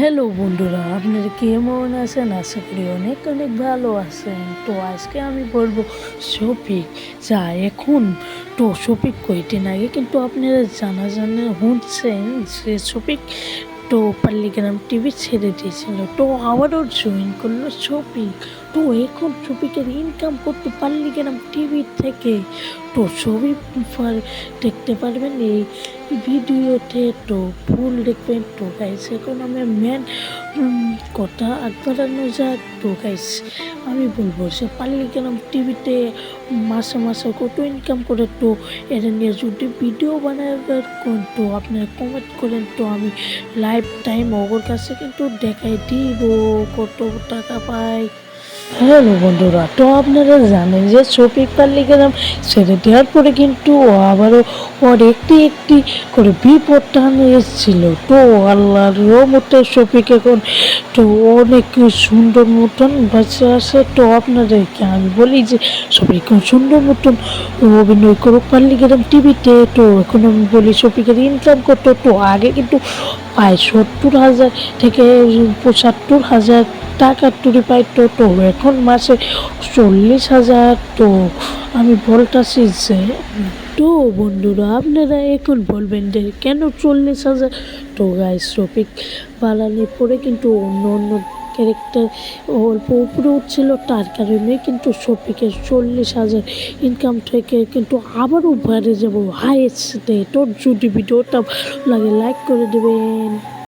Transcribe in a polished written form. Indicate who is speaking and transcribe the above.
Speaker 1: Hello বন্ধুরা, আপনারা কেমন আছেন? আশা করি অনেক অনেক ভালো আছেন। তো আজকে আমি বলবো শফিক যা এখন তো শফিক কয়দিন আগে কিন্তু আপনারা জানা শুনছেন যে শফিক তো পাল্লিগ্রাম টিভি ছেড়ে দিয়েছিল, তো আবারও জয়েন করলো শফিক। তো এখন শফিকের ইনকাম করতে পাল্লিগ্রাম টিভি থেকে। তো সবই দেখতে পারবেন এই ভিডিওতে, তো ফুল দেখবেন। তো গাইস এখন আমি মেন কথা আগ বাড়ানো যাক। তো গাইস আমি বলবো যে পাল্লিগ্রাম টিভিতে মাসে মাসে কত ইনকাম করে, তো এটা নিয়ে যদি ভিডিও বানাবার তো আপনারা কমেন্ট করেন, তো আমি লাইফ টাইম ওর কাছে কিন্তু দেখাই দিব কত টাকা পাই। হ্যালো বন্ধুরা, তো আপনারা জানেন যে শফিক পাল্লিগ্রাম ছেড়ে দেওয়ার পরে কিন্তু আবারও ওর একটি একটি করে বিপদ টানে এসেছিল। তো আল্লাহর রহমতে শফিক এখন তো অনেক সুন্দর মতন বাঁচে আসে। তো আপনাদেরকে আমি বলি যে শফিক সুন্দর মতন অভিনয় করুক পাল্লিগ্রাম টিভিতে। তো এখন আমি বলি শফিকের ইনকাম করতো, তো আগে কিন্তু প্রায় 70,000 থেকে 75,000 টাকা টুরি পাইতো, তো এখন মাসে 40,000। তো আমি বলতেছি যে তো বন্ধুরা আপনারা এখন বলবেন যে কেন 40,000? তো গাইস শফিক বানানোর পরে কিন্তু অন্য অন্য ক্যারেক্টার অল্প উপরে উঠছিল, তার কারণে কিন্তু শফিকের 40,000 ইনকাম থেকে কিন্তু আবারও বাইরে যাবো হাইয়েস্টে। তো যদি ভিডিওটা লাগে লাইক করে দেবেন।